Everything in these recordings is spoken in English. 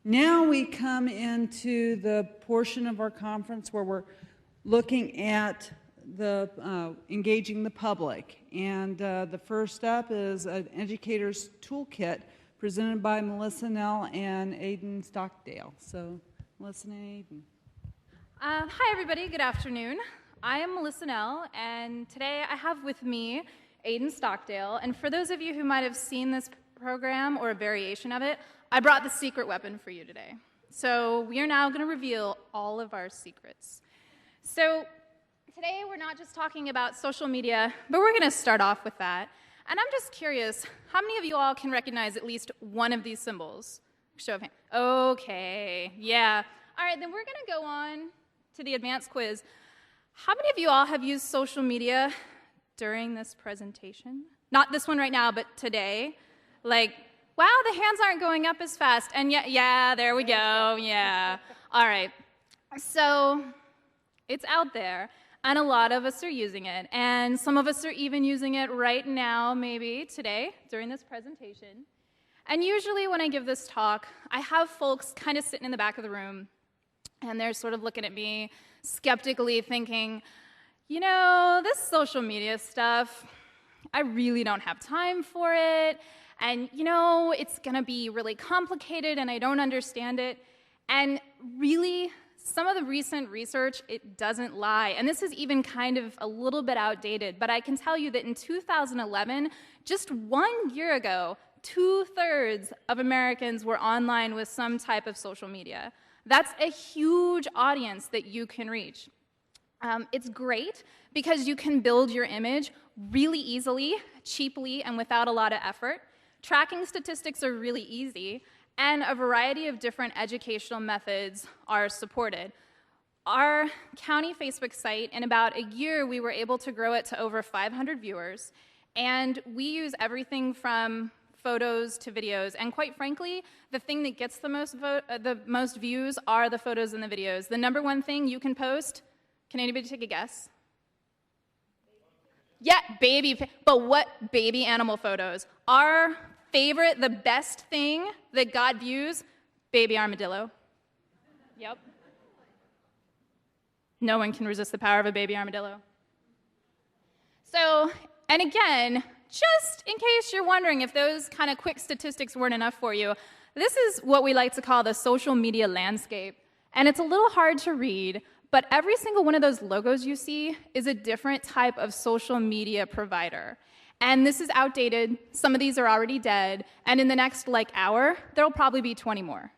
Now we come into the portion of our conference where we're looking at the engaging the public. And the first up is an Educator's ToolKit presented by Melissa Nell and Aedan Stockdale. So, Melissa and Aedan. Hi, everybody. Good afternoon. I am Melissa Nell, and today I have with me Aedan Stockdale. And for those of you who might have seen this program or a variation of it, I brought the secret weapon for you today. So we are now going to reveal all of our secrets. So today we're not just talking about social media, but we're going to start off with that. And I'm just curious, how many of you all can recognize at least one of these symbols? Show of hands. Okay, yeah. All right, then we're going to go on to the advanced quiz. How many of you all have used social media during this presentation? Not this one right now, but today. Like, wow, the hands aren't going up as fast. And yeah, there we go, yeah. All right, so it's out there, and a lot of us are using it. And some of us are even using it right now, maybe today, during this presentation. And usually when I give this talk, I have folks kind of sitting in the back of the room, and they're sort of looking at me skeptically thinking, you know, this social media stuff, I really don't have time for it. And, you know, it's going to be really complicated, and I don't understand it. And really, some of the recent research, it doesn't lie. And this is even kind of a little bit outdated, but I can tell you that in 2011, just 1 year ago, 2/3 of Americans were online with some type of social media. That's a huge audience that you can reach. It's great because you can build your image really easily, cheaply, and without a lot of effort. Tracking statistics are really easy, and a variety of different educational methods are supported. Our county Facebook site, in about a year, we were able to grow it to over 500 viewers, and we use everything from photos to videos, and quite frankly, the thing that gets the most views are the photos and the videos. The number one thing you can post, can anybody take a guess? Yeah, but what baby animal photos? Our favorite, the best thing that got views, baby armadillo. Yep. No one can resist the power of a baby armadillo. So, and again, just in case you're wondering if those kind of quick statistics weren't enough for you, this is what we like to call the social media landscape. And it's a little hard to read, but every single one of those logos you see is a different type of social media provider. And this is outdated. Some of these are already dead. And in the next hour, there'll probably be 20 more.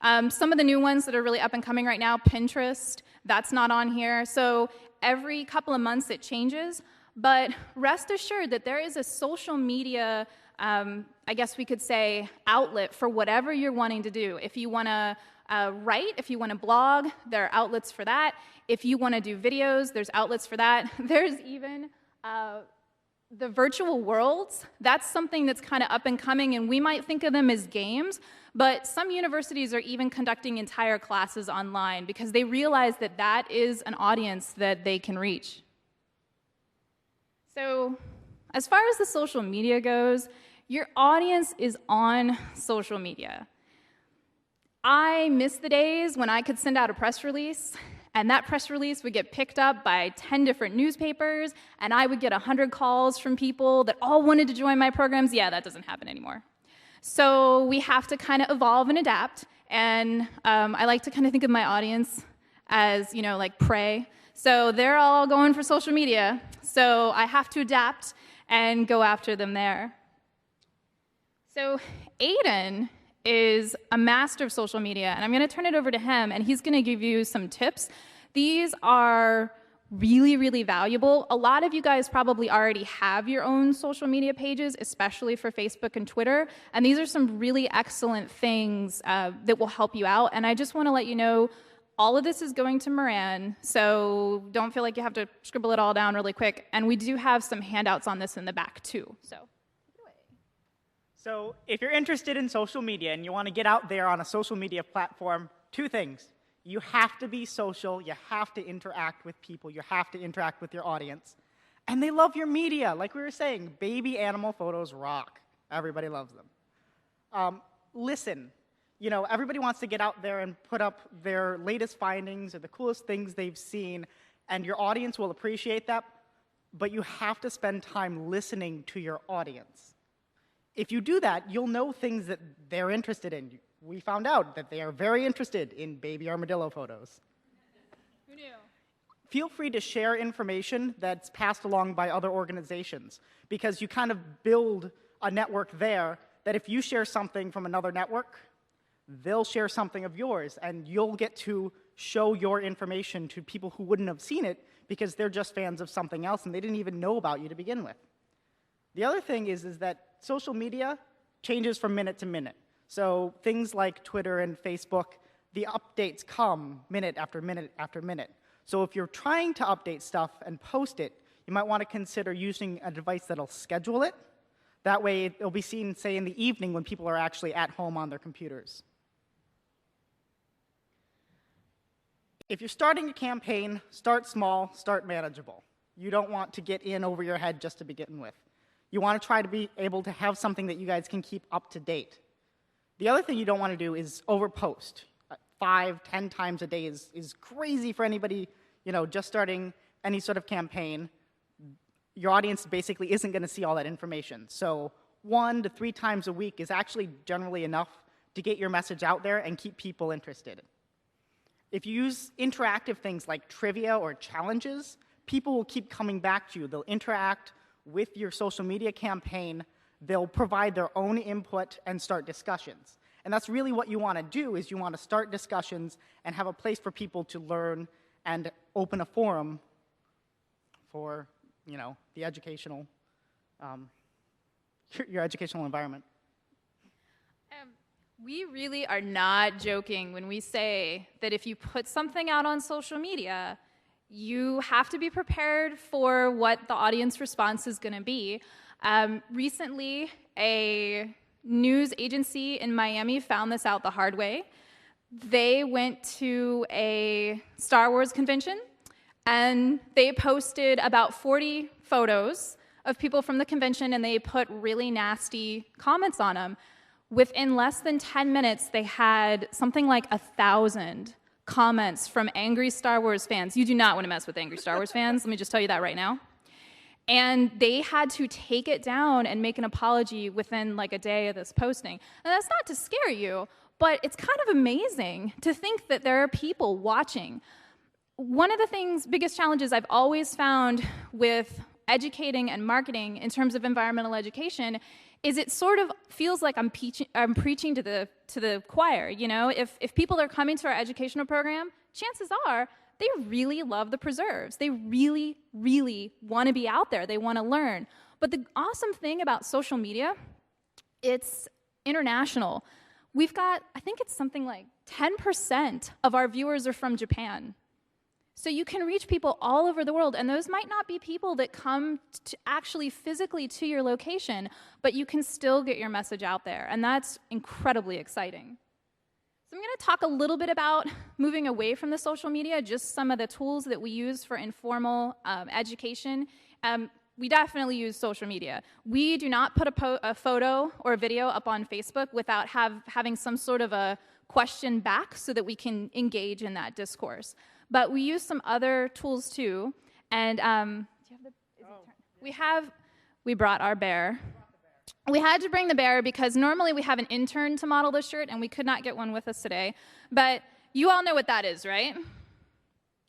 Some of the new ones that are really up and coming right now, Pinterest, that's not on here. So every couple of months it changes. But rest assured that there is a social media, I guess we could say, outlet for whatever you're wanting to do. If you want to write, if you want to blog, there are outlets for that. If you want to do videos, there's outlets for that. There's even the virtual worlds. That's something that's kind of up and coming, and we might think of them as games, but some universities are even conducting entire classes online because they realize that that is an audience that they can reach. So as far as the social media goes, your audience is on social media. I miss the days when I could send out a press release, and that press release would get picked up by 10 different newspapers, and I would get 100 calls from people that all wanted to join my programs. Yeah, that doesn't happen anymore. So we have to kind of evolve and adapt, and I like to kind of think of my audience as, you know, like prey. So they're all going for social media, so I have to adapt and go after them there. So Aedan is a master of social media, and I'm going to turn it over to him, and he's going to give you some tips. These are really, really valuable. A lot of you guys probably already have your own social media pages, especially for Facebook and Twitter, and these are some really excellent things that will help you out, and I just want to let you know all of this is going to Moran, so don't feel like you have to scribble it all down really quick, and we do have some handouts on this in the back too. So if you're interested in social media and you want to get out there on a social media platform, two things. You have to be social, you have to interact with people, you have to interact with your audience. And they love your media. Like we were saying, baby animal photos rock. Everybody loves them. Listen. You know, everybody wants to get out there and put up their latest findings or the coolest things they've seen, and your audience will appreciate that, but you have to spend time listening to your audience. If you do that, you'll know things that they're interested in. We found out that they are very interested in baby armadillo photos. Who knew? Feel free to share information that's passed along by other organizations, because you kind of build a network there that if you share something from another network, they'll share something of yours, and you'll get to show your information to people who wouldn't have seen it because they're just fans of something else and they didn't even know about you to begin with. The other thing is that social media changes from minute to minute. So things like Twitter and Facebook, the updates come minute after minute after minute. So if you're trying to update stuff and post it, you might want to consider using a device that'll schedule it. That way it'll be seen, say, in the evening when people are actually at home on their computers. If you're starting a campaign, start small, start manageable. You don't want to get in over your head just to begin with. You want to try to be able to have something that you guys can keep up to date. The other thing you don't want to do is overpost. 5, 10 times a day is crazy for anybody, you know, just starting any sort of campaign. Your audience basically isn't going to see all that information. So 1 to 3 times a week is actually generally enough to get your message out there and keep people interested. If you use interactive things like trivia or challenges, people will keep coming back to you. They'll interact with your social media campaign. They'll provide their own input and start discussions. And that's really what you want to do, is you want to start discussions and have a place for people to learn and open a forum for, you know, the educational, your educational environment. We really are not joking when we say that if you put something out on social media, you have to be prepared for what the audience response is going to be. Recently, a news agency in Miami found this out the hard way. They went to a Star Wars convention, and they posted about 40 photos of people from the convention, and they put really nasty comments on them. Within less than 10 minutes, they had something like 1,000 comments from angry Star Wars fans. You do not want to mess with angry Star Wars fans. Let me just tell you that right now. And they had to take it down and make an apology within like a day of this posting. And that's not to scare you, but it's kind of amazing to think that there are people watching. One of the biggest challenges I've always found with educating and marketing in terms of environmental education is it sort of feels like I'm preaching to the choir. You know, if people are coming to our educational program, chances are they really love the preserves. They really, really want to be out there. They want to learn. But the awesome thing about social media, it's international. We've got, I think it's something like 10% of our viewers are from Japan. So you can reach people all over the world, and those might not be people that come to actually physically to your location, but you can still get your message out there, and that's incredibly exciting. So I'm going to talk a little bit about moving away from the social media, just some of the tools that we use for informal education. We definitely use social media. We do not put a photo or a video up on Facebook without having some sort of a question back so that we can engage in that discourse. But we use some other tools too, and we brought our bear. We had to bring the bear because normally we have an intern to model this shirt, and we could not get one with us today. But you all know what that is, right?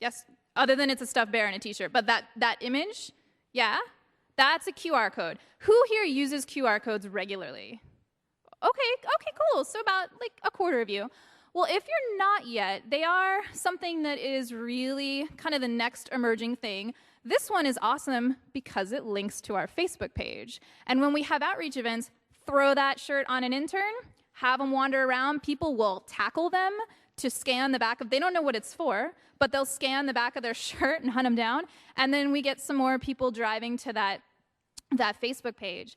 Yes, other than it's a stuffed bear and a t-shirt. But that image, yeah, that's a QR code. Who here uses QR codes regularly? Okay, cool. So about like a quarter of you. Well, if you're not yet, they are something that is really kind of the next emerging thing. This one is awesome because it links to our Facebook page. And when we have outreach events, throw that shirt on an intern, have them wander around. People will tackle them to scan the back of, they don't know what it's for, but they'll scan the back of their shirt and hunt them down. And then we get some more people driving to that Facebook page.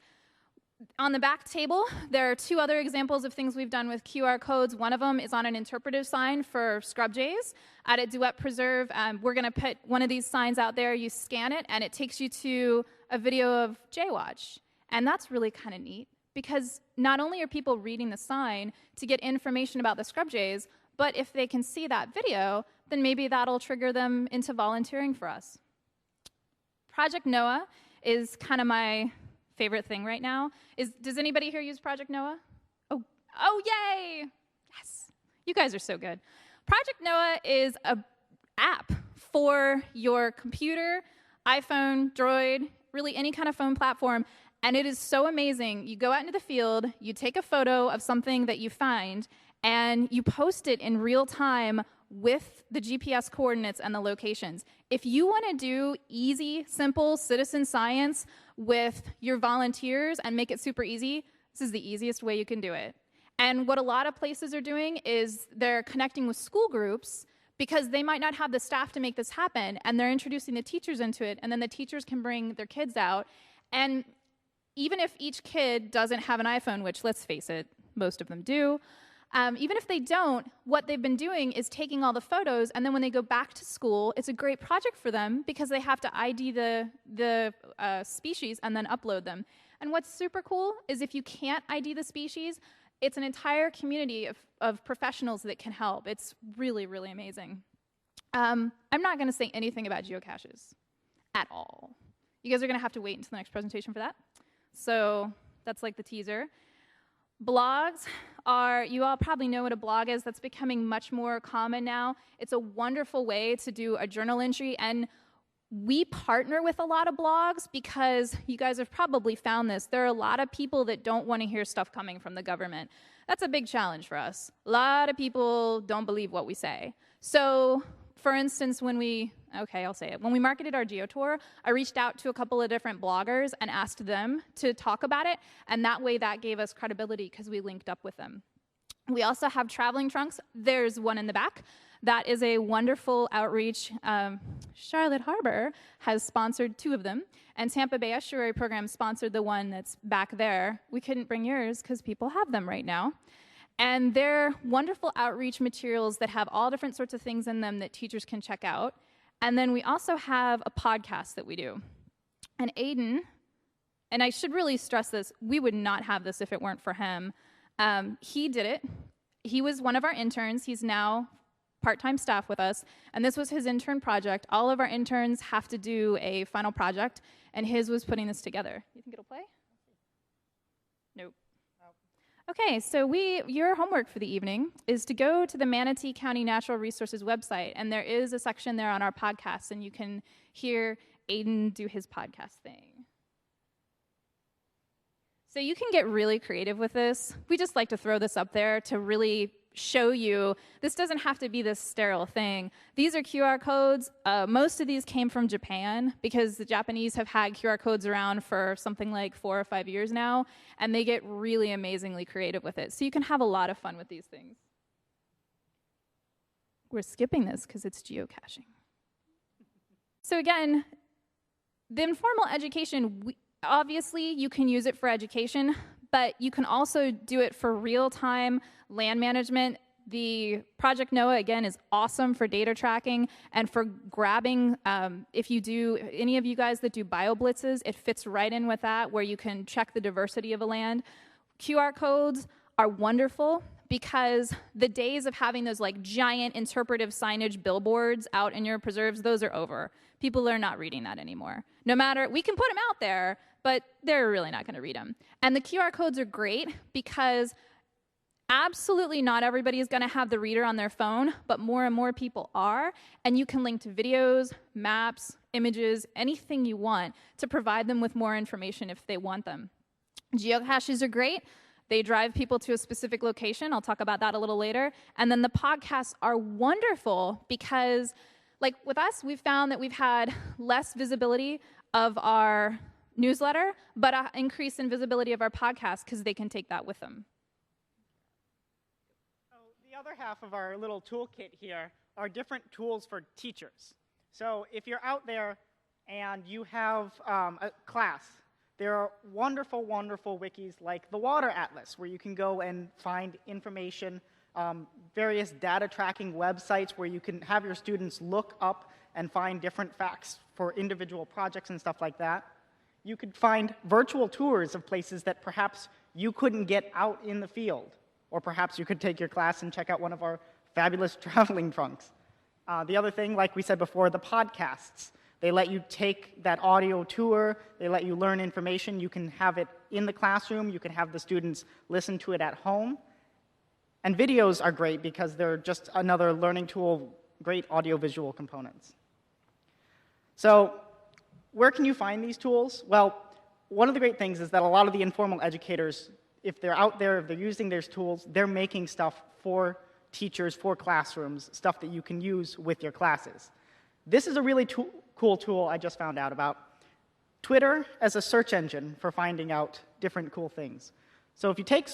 On the back table, there are 2 other examples of things we've done with QR codes. One of them is on an interpretive sign for scrub jays at a Duet Preserve. We're going to put one of these signs out there. You scan it, and it takes you to a video of Jay Watch. And that's really kind of neat because not only are people reading the sign to get information about the scrub jays, but if they can see that video, then maybe that'll trigger them into volunteering for us. Project Noah is kind of my favorite thing right now. Does anybody here use Project Noah? Oh, yay! Yes, you guys are so good. Project Noah is an app for your computer, iPhone, Droid, really any kind of phone platform, and it is so amazing. You go out into the field, you take a photo of something that you find, and you post it in real time with the GPS coordinates and the locations. If you want to do easy, simple citizen science with your volunteers and make it super easy, this is the easiest way you can do it. And what a lot of places are doing is they're connecting with school groups because they might not have the staff to make this happen, and they're introducing the teachers into it, and then the teachers can bring their kids out. And even if each kid doesn't have an iPhone, which, let's face it, most of them do, even if they don't, what they've been doing is taking all the photos, and then when they go back to school, it's a great project for them because they have to ID the species and then upload them. And what's super cool is if you can't ID the species, it's an entire community of professionals that can help. It's really, really amazing. I'm not going to say anything about geocaches at all. You guys are going to have to wait until the next presentation for that. So that's like the teaser. Blogs are, you all probably know what a blog is. That's becoming much more common now. It's a wonderful way to do a journal entry, and we partner with a lot of blogs because you guys have probably found this. There are a lot of people that don't want to hear stuff coming from the government. That's a big challenge for us. A lot of people don't believe what we say. So, for instance, when we marketed our GeoTour, I reached out to a couple of different bloggers and asked them to talk about it, and that way that gave us credibility because we linked up with them. We also have traveling trunks. There's one in the back. That is a wonderful outreach. Charlotte Harbor has sponsored 2 of them, and Tampa Bay Estuary Program sponsored the one that's back there. We couldn't bring yours because people have them right now. And they're wonderful outreach materials that have all different sorts of things in them that teachers can check out. And then we also have a podcast that we do. And Aedan, and I should really stress this, we would not have this if it weren't for him. He did it. He was one of our interns. He's now part-time staff with us, and this was his intern project. All of our interns have to do a final project, and his was putting this together. You think it'll play? Nope. Okay, so your homework for the evening is to go to the Manatee County Natural Resources website, and there is a section there on our podcast, and you can hear Aedan do his podcast thing. So you can get really creative with this. We just like to throw this up there to really show you this doesn't have to be this sterile thing. These are QR codes. Most of these came from Japan because the Japanese have had QR codes around for something like 4 or 5 years now, and they get really amazingly creative with it. So you can have a lot of fun with these things. We're skipping this because it's geocaching. So again, the informal education, obviously you can use it for education, but you can also do it for real-time land management. The Project Noah, again, is awesome for data tracking and for grabbing, if you do, any of you guys that do bio-blitzes, it fits right in with that, where you can check the diversity of a land. QR codes are wonderful because the days of having those like giant interpretive signage billboards out in your preserves, those are over. People are not reading that anymore. No matter, we can put them out there, but they're really not going to read them. And the QR codes are great because absolutely not everybody is going to have the reader on their phone, but more and more people are, and you can link to videos, maps, images, anything you want to provide them with more information if they want them. Geocaches are great. They drive people to a specific location. I'll talk about that a little later. And then the podcasts are wonderful because, like with us, we've found that we've had less visibility of our newsletter, but an increase in visibility of our podcast because they can take that with them. So the other half of our little toolkit here are different tools for teachers. So if you're out there and you have a class, there are wonderful, wonderful wikis like the Water Atlas, where you can go and find information, various data tracking websites where you can have your students look up and find different facts for individual projects and stuff like that. You could find virtual tours of places that perhaps you couldn't get out in the field. Or perhaps you could take your class and check out one of our fabulous traveling trunks. The other thing, like we said before, the podcasts. They let you take that audio tour. They let you learn information. You can have it in the classroom. You can have the students listen to it at home. And videos are great because they're just another learning tool, great audiovisual components. So where can you find these tools? Well, one of the great things is that a lot of the informal educators, if they're out there, if they're using these tools, they're making stuff for teachers, for classrooms, stuff that you can use with your classes. This is a really cool tool I just found out about. Twitter as a search engine for finding out different cool things. So if you take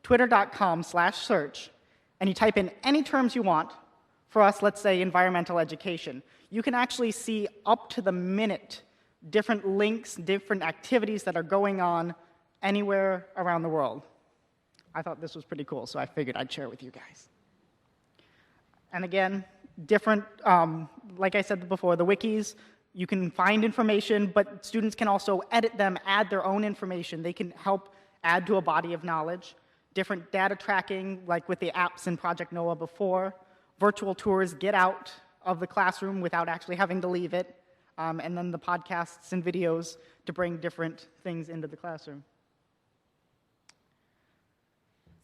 twitter.com/search and you type in any terms you want, for us, let's say environmental education, you can actually see up to the minute different links, different activities that are going on anywhere around the world. I thought this was pretty cool, so I figured I'd share it with you guys. And again, different, like I said before, the wikis, you can find information, but students can also edit them, add their own information. They can help add to a body of knowledge. Different data tracking, like with the apps in Project NOAA before. Virtual tours, get out of the classroom without actually having to leave it. And then the podcasts and videos to bring different things into the classroom.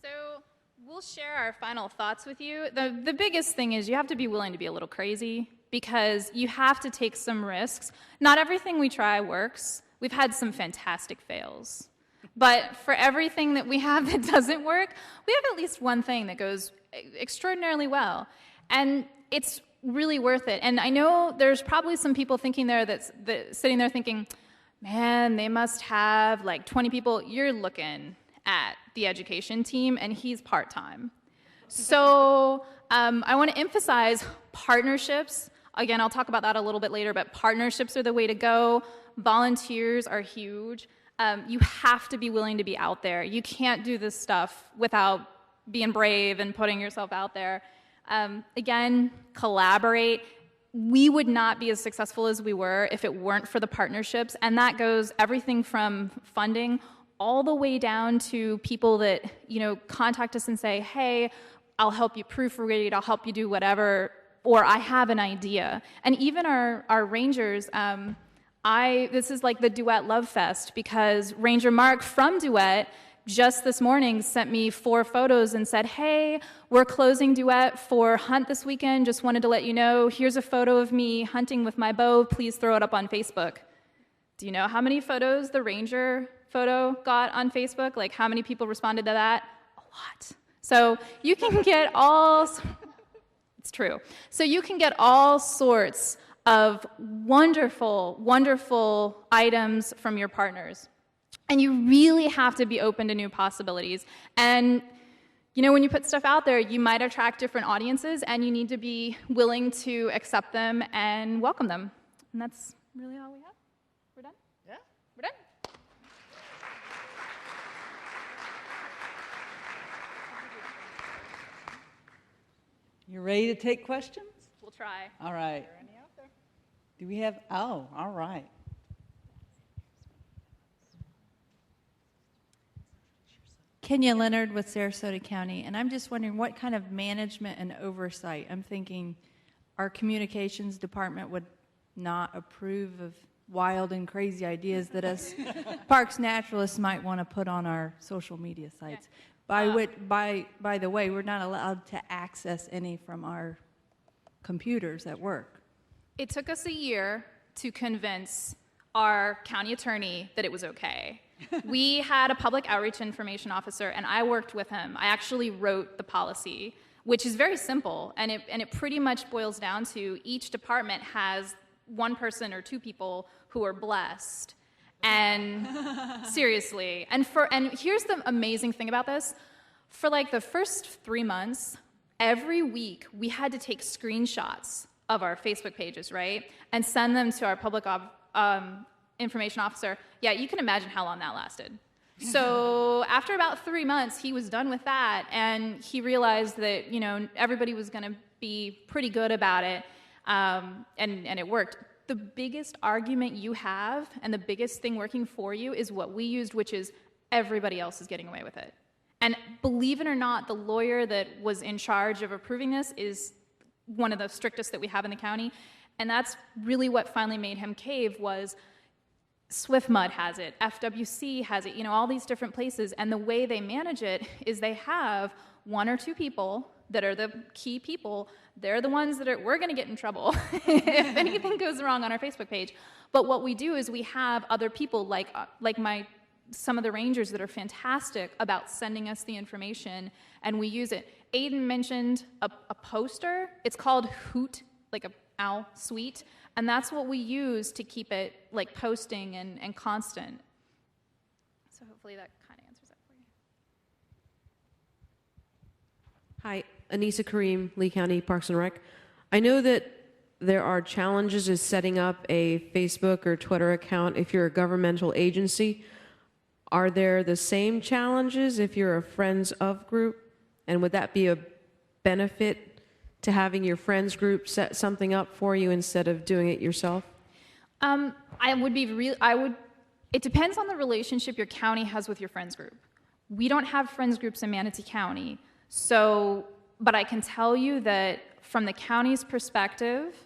So we'll share our final thoughts with you. The biggest thing is you have to be willing to be a little crazy because you have to take some risks. Not everything we try works. We've had some fantastic fails. But for everything that we have that doesn't work, we have at least one thing that goes extraordinarily well. And it's really worth it. And I know there's probably some people thinking there that's sitting there thinking, man, they must have like 20 people. You're looking at the education team, and he's part-time. So I want to emphasize partnerships. Again, I'll talk about that a little bit later, but partnerships are the way to go. Volunteers are huge. You have to be willing to be out there. You can't do this stuff without being brave and putting yourself out there. Again, collaborate. We would not be as successful as we were if it weren't for the partnerships, and that goes everything from funding all the way down to people that, contact us and say, hey, I'll help you proofread, I'll help you do whatever, or I have an idea. And even our rangers, this is like the Duet Love Fest, because Ranger Mark from Duet just this morning sent me 4 photos and said, hey, we're closing Duet for Hunt this weekend. Just wanted to let you know, here's a photo of me hunting with my bow. Please throw it up on Facebook. Do you know how many photos the Ranger photo got on Facebook? Like, how many people responded to that? A lot. So you can get it's true. So you can get all sorts of wonderful, wonderful items from your partners. And you really have to be open to new possibilities. And, when you put stuff out there, you might attract different audiences, and you need to be willing to accept them and welcome them. And that's really all we have. We're done? Yeah. We're done? You ready to take questions? We'll try. All right. Are there any out there? Do we have, all right. Kenya Leonard with Sarasota County, and I'm just wondering what kind of management and oversight. I'm thinking our communications department would not approve of wild and crazy ideas that us parks naturalists might want to put on our social media sites. By the way, we're not allowed to access any from our computers at work. It took us a year to convince our county attorney that it was okay. We had a public outreach information officer, and I worked with him. I actually wrote the policy, which is very simple, and it pretty much boils down to each department has one person or 2 people who are blessed. And seriously, and here's the amazing thing about this. For like the first 3 months, every week we had to take screenshots of our Facebook pages, right? And send them to our public information officer. Yeah, you can imagine how long that lasted. So after about 3 months, he was done with that, and he realized that, everybody was going to be pretty good about it, and it worked. The biggest argument you have and the biggest thing working for you is what we used, which is everybody else is getting away with it. And believe it or not, the lawyer that was in charge of approving this is one of the strictest that we have in the county. And that's really what finally made him cave was SwiftMud has it, FWC has it, you know, all these different places. And the way they manage it is they have 1 or 2 people that are the key people. They're the ones that we're going to get in trouble if anything goes wrong on our Facebook page. But what we do is we have other people like some of the rangers that are fantastic about sending us the information, and we use it. Aedan mentioned a poster. It's called Hoot, like a owl suite, and that's what we use to keep it like posting and constant. So hopefully that kind of answers that for you. Hi, Anissa Kareem, Lee County Parks and Rec. I know that there are challenges in setting up a Facebook or Twitter account if you're a governmental agency. Are there the same challenges if you're a Friends of group? And would that be a benefit to having your Friends group set something up for you instead of doing it yourself? It depends on the relationship your county has with your Friends group. We don't have Friends groups in Manatee County, but I can tell you that from the county's perspective,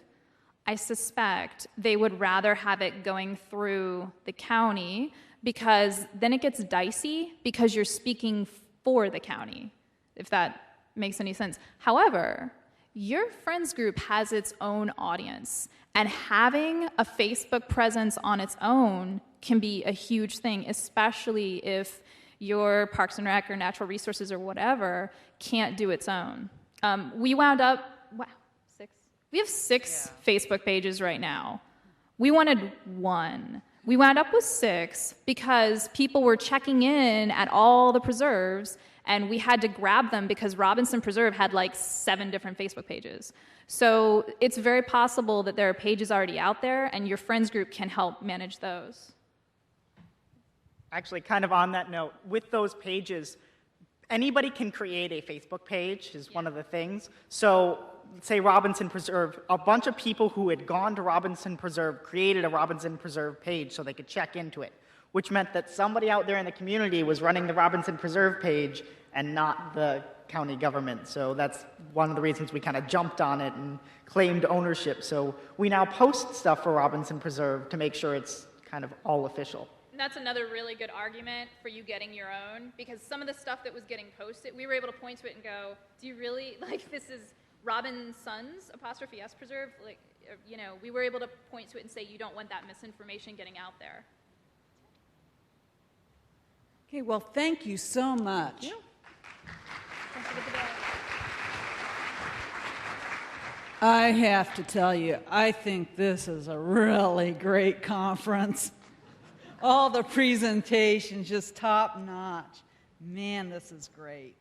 I suspect they would rather have it going through the county, because then it gets dicey because you're speaking for the county, if that makes any sense. However, your Friends group has its own audience, and having a Facebook presence on its own can be a huge thing, especially if your Parks and Rec or Natural Resources or whatever can't do its own. We wound up, we have 6 Facebook pages right now. We wanted 1. We wound up with 6 because people were checking in at all the preserves, and we had to grab them because Robinson Preserve had like 7 different Facebook pages. So it's very possible that there are pages already out there, and your Friends group can help manage those. Actually, kind of on that note, with those pages, anybody can create a Facebook page is one of the things. So say Robinson Preserve, a bunch of people who had gone to Robinson Preserve created a Robinson Preserve page so they could check into it, which meant that somebody out there in the community was running the Robinson Preserve page and not the county government. So that's one of the reasons we kind of jumped on it and claimed ownership. So we now post stuff for Robinson Preserve to make sure it's kind of all official. That's another really good argument for you getting your own, because some of the stuff that was getting posted, we were able to point to it and go, do you really, like, this is Robinson's '(S) Preserve, like, you know, we were able to point to it and say, you don't want that misinformation getting out there. Okay, well, thank you so much. Yeah. Don't forget the bell. I have to tell you, I think this is a really great conference. All the presentations just top notch. Man, this is great.